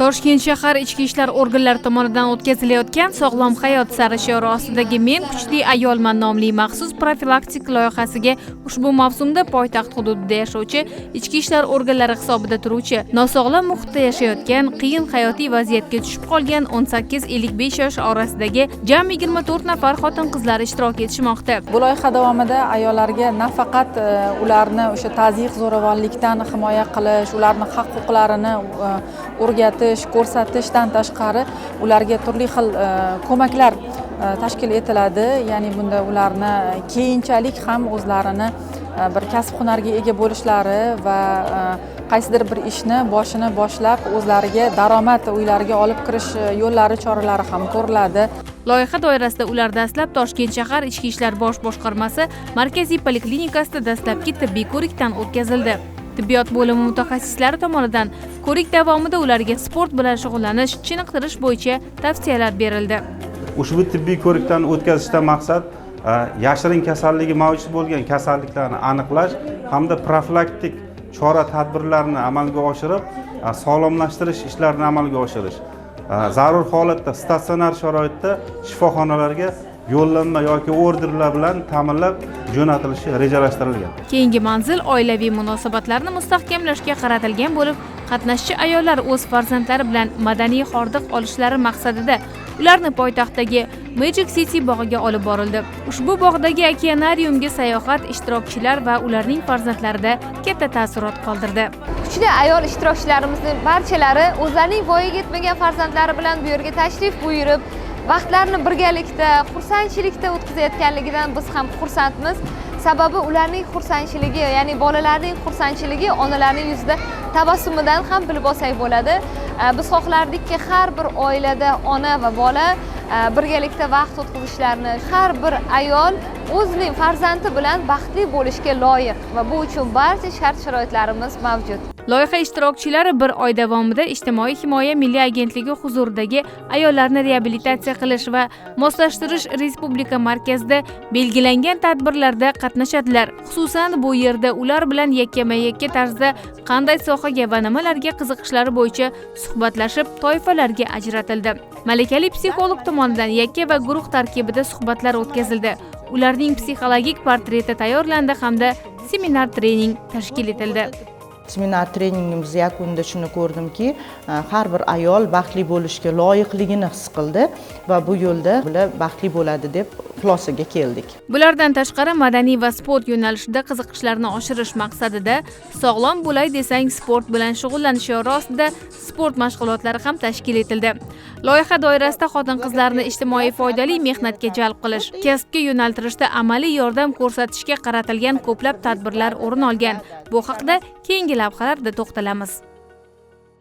Toshkent shahar ichki ishlar organlari tomonidan o'tkazilayotgan Sog'lom hayot sari shiori ostidagi Men kuchli ayolman nomli maxsus profilaktik loyihasiga ushbu mavsumda poytaxt hududida yashovchi, ichki ishlar organlari hisobida turuvchi, nosog'lom muhitda yashayotgan, qiyin hayotiy vaziyatga tushib qolgan 18-55 yosh orasidagi jami 24 nafar xotin-qizlar ishtirok etishmoqda. Bu loyiha davomida ayollarga nafaqat ularni o'sha tazyiq zo'ravonlikdan himoya qilish, ularning haq-huquqlarini o'rgatish, ko'rsatishdan tashqari ularga turli xil ko'maklar tashkil etiladi. Ya'ni bunda ularni keyinchalik ham o'zlarini bir kasb-hunarga ega bo'lishlari va qaysidir bir ishni boshini boshlab o'zlariga daromad uylariga olib kirish yo'llari, choralari ham ko'riladi. Loyiha doirasida ular dastlab Toshkent shahar ichki ishlar bosh boshqarmasi markaziy poliklinikasida dastlabki tibbiy ko'rikdan o'tkazildi. Tibbiyot bo'limi mutaxassislari tomonidan ko'rik davomida ularga sport bilan shug'ullanish, chiniqtirish bo'yicha tavsiyalar berildi. Ushbu tibbiy ko'rikdan o'tkazishdan maqsad yashirin kasalligi mavjud bo'lgan kasalliklarni aniqlash hamda profilaktik chora-tadbirlarni amalga oshirib, sog'lomlashtirish ishlarini amalga oshirish. Zarur holatda statsionar sharoitda shifoxonalarga yo'llanma yoki orderlar bilan ta'minlab jo'natilishi rejalashtirilgan. Keyingi manzil oilaviy munosabatlarni mustahkamlashga qaratilgan bo'lib, qatnashchi ayollar o'z farzandlari bilan madaniy hordiq olishlari maqsadida ularni poytaxtdagi Magic City bog'iga olib borildi. Ushbu bog'dagi okeanariumga sayohat ishtirokchilar va ularning farzandlarida katta taassurot qoldirdi. Kuchli ayol ishtirokchilarimizning barchalari o'zlarining voyaga yetmagan farzandlari bilan bu yerga tashrif buyurib, vaqtlarini birgalikda, xursandchilikda o'tkazayotganligidan biz ham xursandmiz. Sababi ularning xursandchiligi, ya'ni bolalarning xursandchiligi onalarning yuzida tabassumidan ham bilib olsak bo'ladi. Biz xohlardikki, har bir oilada ona va bola birgalikda vaqt o'tkazishlarini, har bir ayol o'zining farzandi bilan baxtli bo'lishga loyiq va bu uchun barcha shart-sharoitlarimiz mavjud. Loyiha ishtirokchilari bir oy davomida Ijtimoiy himoya milliy agentligi huzuridagi ayollarni reabilitatsiya qilish va moslashtirish respublika markazida belgilangan tadbirlarda qatnashadilar. Xususan, bu yerda ular bilan yakkama-yakka tarzda qanday sohaga va nimalarga qiziqishlari bo'yicha suhbatlashib, toifalarga ajratildi. Malakali psixolog tomonidan yakka va guruh tarkibida suhbatlar o'tkazildi. Ularning psixologik portreti tayyorlandi hamda seminar trening tashkil etildi. Seminar treningimiz yakunida shuni ko'rdimki, har bir ayol baxtli bo'lishga loyiqligini his qildi va bu yo'lda baxtli bo'ladi deb xulosaga keldik. Bulardan tashqari madaniy va sport yo'nalishida qiziqishlarini oshirish maqsadida sog'lom bo'lay desang sport bilan shug'ullanish shiori ostida sport mashg'ulotlari ham tashkil etildi. Loyiha doirasida xotin-qizlarni ijtimoiy foydali mehnatga jalb qilish, kasbga yo'naltirishda amaliy yordam ko'rsatishga qaratilgan ko'plab tadbirlar o'rin olgan. Bu haqda keyingi lavhalarda to'xtalamiz.